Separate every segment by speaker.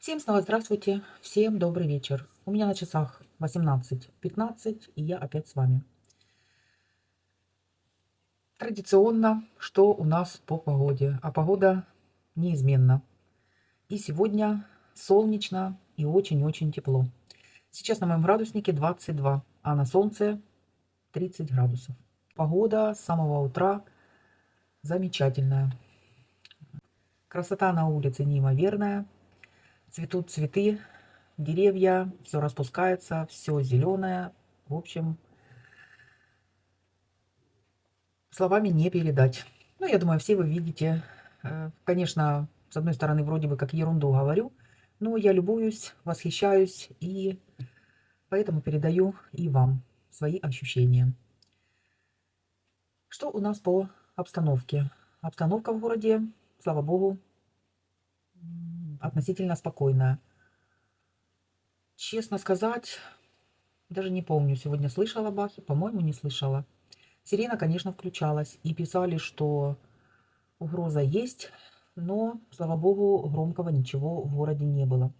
Speaker 1: Всем снова здравствуйте, всем добрый вечер. У меня на часах 18:15, и я опять с вами. Традиционно, что у нас по погоде? А погода неизменна. И сегодня солнечно и очень-очень тепло. Сейчас на моем градуснике 22, а на солнце 30 градусов. Погода с самого утра замечательная. Красота на улице неимоверная. Цветут цветы, деревья, все распускается, все зеленое. В общем, словами не передать. Ну, я думаю, все вы видите. Конечно, с одной стороны, вроде бы как ерунду говорю, но я любуюсь, восхищаюсь, и поэтому передаю и вам свои ощущения. Что у нас по обстановке? Обстановка в городе, слава богу, относительно спокойная. Честно сказать, даже не помню, сегодня слышала бахи, по-моему, не слышала. Сирена, конечно, включалась, и писали, что угроза есть, но, слава богу, громкого ничего в городе не было.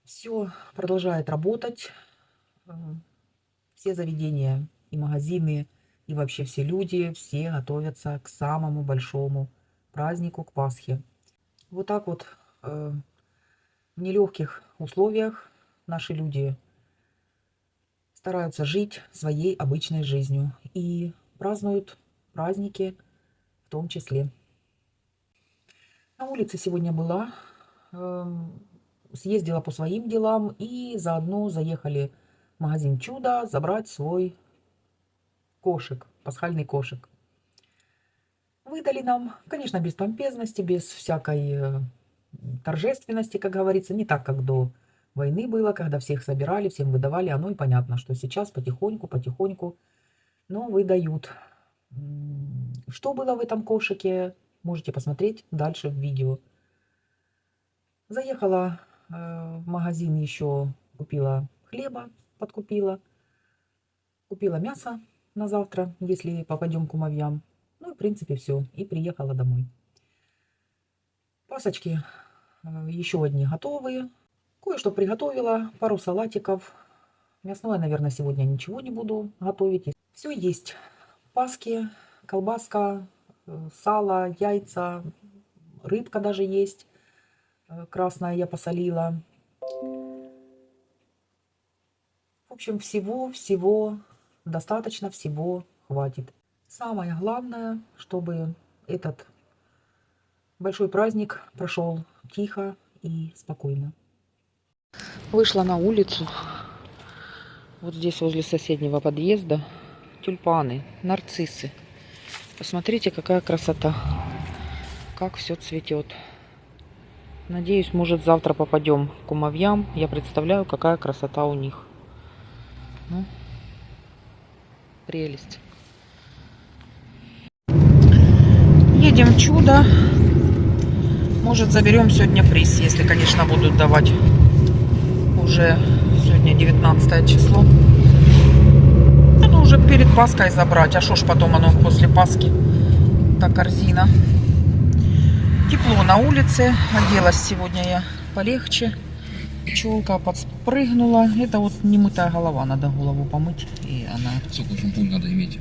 Speaker 1: Все продолжает работать. Все заведения и магазины, и вообще все люди, все готовятся к самому большому празднику, к Пасхе. Вот так вот в нелегких условиях наши люди стараются жить своей обычной жизнью и празднуют праздники в том числе. На улице сегодня была, съездила по своим делам и заодно заехали в магазин «Чудо» забрать свой кошек, пасхальный кошек. Выдали нам, конечно, без помпезности, без всякой торжественности, как говорится, не так, как до войны было, когда всех собирали, всем выдавали. Оно и понятно, что сейчас потихоньку, но выдают. Что было в этом кошике, можете посмотреть дальше в видео. Заехала в магазин, еще купила хлеба, подкупила, купила мясо на завтра, если попадем к кумовьям. Ну и в принципе все, и приехала домой. Пасочки еще одни готовые. Кое-что приготовила, пару салатиков. Мясное, наверное, сегодня ничего не буду готовить. Все есть. Паски, колбаска, сало, яйца, рыбка даже есть. Красная я посолила. В общем, всего достаточно, всего хватит. Самое главное, чтобы этот большой праздник прошел тихо и спокойно. Вышла на улицу. Вот здесь возле соседнего подъезда тюльпаны, нарциссы. Посмотрите, какая красота. Как все цветет. Надеюсь, может, завтра попадем к кумовьям. Я представляю, какая красота у них. Ну, прелесть. Едем в «Чудо». Может, заберем сегодня приз, если, конечно, будут давать. Уже сегодня 19 число. Ну, уже перед Пасхой забрать. А что ж потом оно после Пасхи? Та корзина. Тепло на улице. Оделась сегодня я полегче. Пчелка подспрыгнула. Это вот немытая голова. Надо голову помыть. И она...
Speaker 2: Сухой шампунь надо иметь.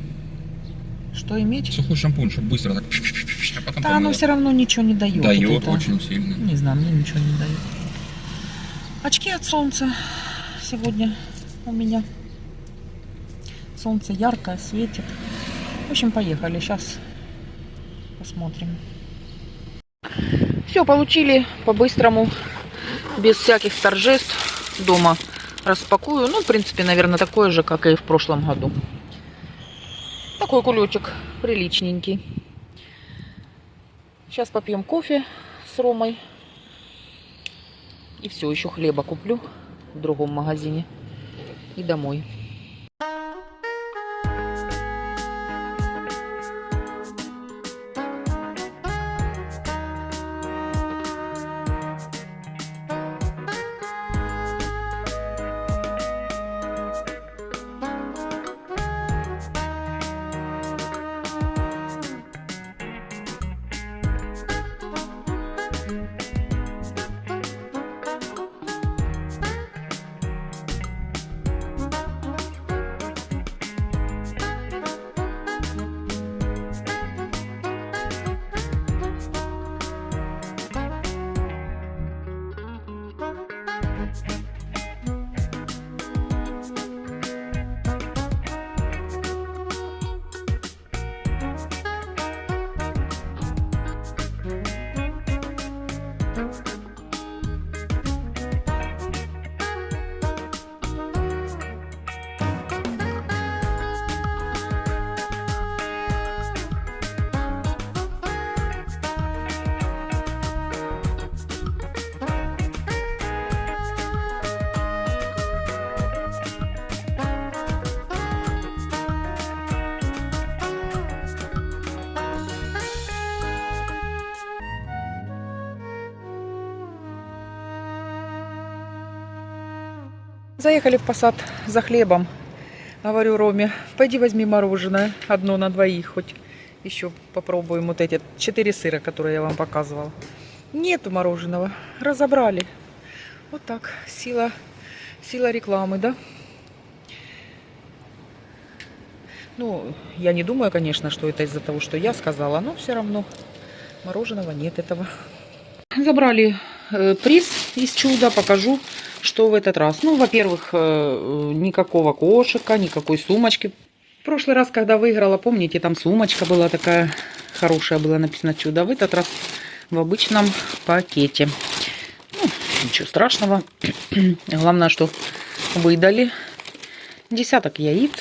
Speaker 1: Что иметь?
Speaker 2: Сухой шампунь, чтобы быстро так... А потом
Speaker 1: Да, оно все равно ничего не дает.
Speaker 2: дает
Speaker 1: Вот
Speaker 2: очень сильно.
Speaker 1: Не знаю, мне ничего не дает. Очки от солнца сегодня у меня. Солнце яркое, светит. В общем, поехали. Сейчас посмотрим. Все, получили по-быстрому, без всяких торжеств. Дома распакую. Ну, в принципе, наверное, такое же, как и в прошлом году. Такой кулечек приличненький. Сейчас попьем кофе с Ромой. И все, еще хлеба куплю в другом магазине. И домой. Заехали в Посад за хлебом. Говорю Роме, пойди возьми мороженое. Одно на двоих хоть. Еще попробуем вот эти 4 сыра, которые я вам показывала. Нету мороженого. Разобрали. Вот так. Сила рекламы, да? Ну, я не думаю, конечно, что это из-за того, что я сказала, но все равно мороженого нет этого. Забрали приз из чуда, покажу, что в этот раз. Ну, во-первых, никакого кошика, никакой сумочки. В прошлый раз, когда выиграла, помните, там сумочка была такая хорошая, было написано чудо. В этот раз в обычном пакете. Ну, ничего страшного. Главное, что выдали десяток яиц.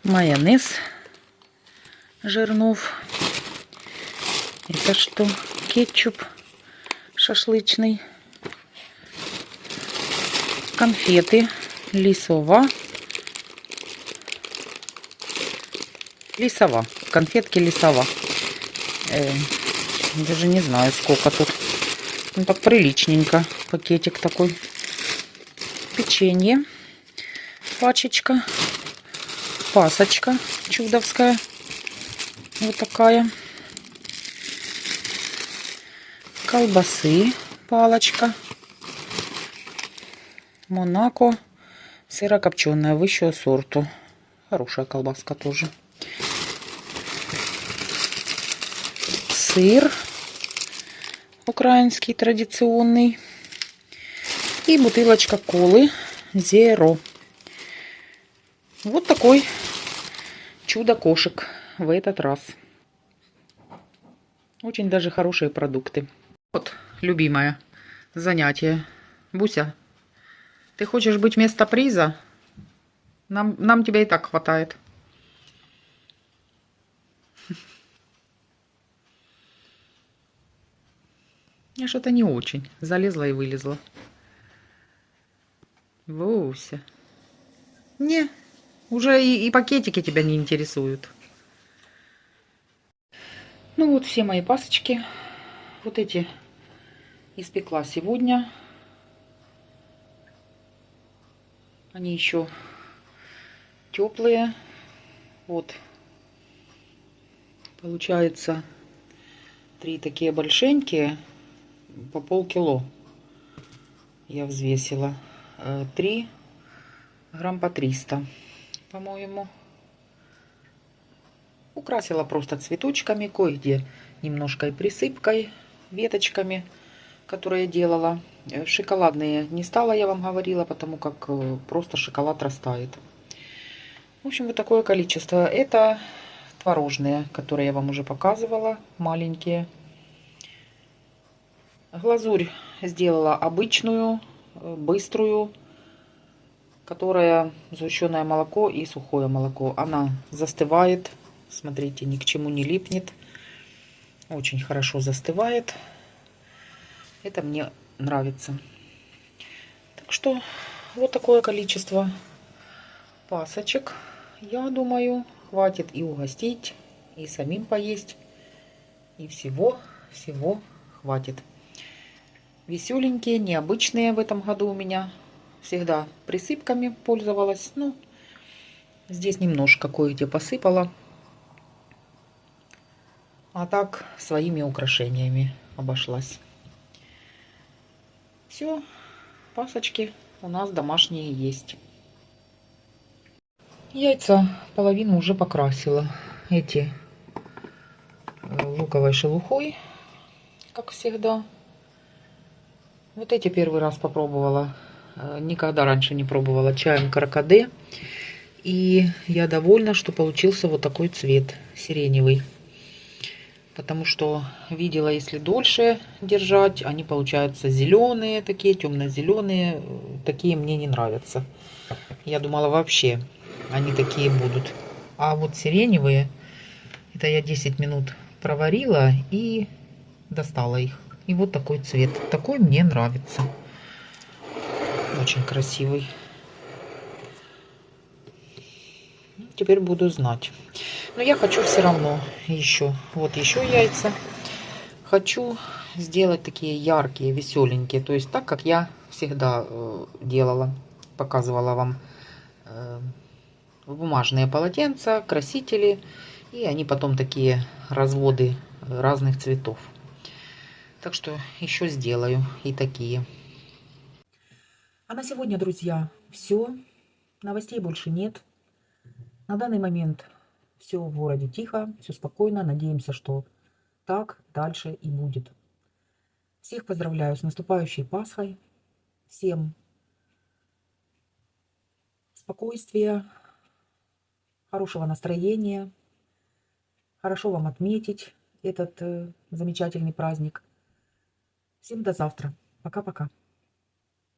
Speaker 1: Майонез Жирнов. Это что? Кетчуп шашлычный. Конфеты Лисова. Лисова. Конфетки Лисова. Даже не знаю, сколько тут. Ну, так приличненько. Пакетик такой. Печенье. Пачечка. Пасочка чудовская. Вот такая. Колбасы. Палочка. Монако. Сырокопченая высшего сорту. Хорошая колбаска тоже. Сыр. Украинский традиционный. И бутылочка колы Zero. Вот такой чудо-кошек в этот раз. Очень даже хорошие продукты. Вот, любимое занятие. Буся, ты хочешь быть вместо приза? Нам тебя и так хватает. Я что-то не очень. Залезла и вылезла. Буся. Не, уже и пакетики тебя не интересуют. Ну вот все мои пасочки. Вот эти испекла сегодня. Они еще теплые. Вот. Получается 3 такие большенькие по полкило. Я взвесила. 3 грамм по 300, по-моему. Украсила просто цветочками, кое-где немножко и присыпкой, веточками, которые делала. Шоколадные не стала, я вам говорила, потому как просто шоколад растает. В общем, вот такое количество. Это творожные, которые я вам уже показывала, маленькие. Глазурь сделала обычную, быструю, которая сгущенное молоко и сухое молоко. Она застывает. Смотрите, ни к чему не липнет. Очень хорошо застывает. Это мне нравится. Так что вот такое количество пасочек. Я думаю, хватит и угостить, и самим поесть. И всего хватит. Веселенькие, необычные в этом году у меня. Всегда присыпками пользовалась. Ну, здесь немножко кое-где посыпала. А так своими украшениями обошлась. Все, пасочки у нас домашние есть. Яйца половину уже покрасила. Эти луковой шелухой, как всегда. Вот эти первый раз попробовала. Никогда раньше не пробовала чаем каркаде. И я довольна, что получился вот такой цвет сиреневый. Потому что видела, если дольше держать, они получаются зеленые, такие темно-зеленые. Такие мне не нравятся. Я думала, вообще они такие будут. А вот сиреневые, это я 10 минут проварила и достала их. И вот такой цвет. Такой мне нравится. Очень красивый. Теперь буду знать. Но я хочу все равно еще. Вот еще яйца. Хочу сделать такие яркие, веселенькие. То есть так, как я всегда делала. Показывала вам бумажные полотенца, красители. И они потом такие разводы разных цветов. Так что еще сделаю и такие. А на сегодня, друзья, все. Новостей больше нет. На данный момент все в городе тихо, все спокойно. Надеемся, что так дальше и будет. Всех поздравляю с наступающей Пасхой. Всем спокойствия, хорошего настроения. Хорошо вам отметить этот замечательный праздник. Всем до завтра. Пока-пока.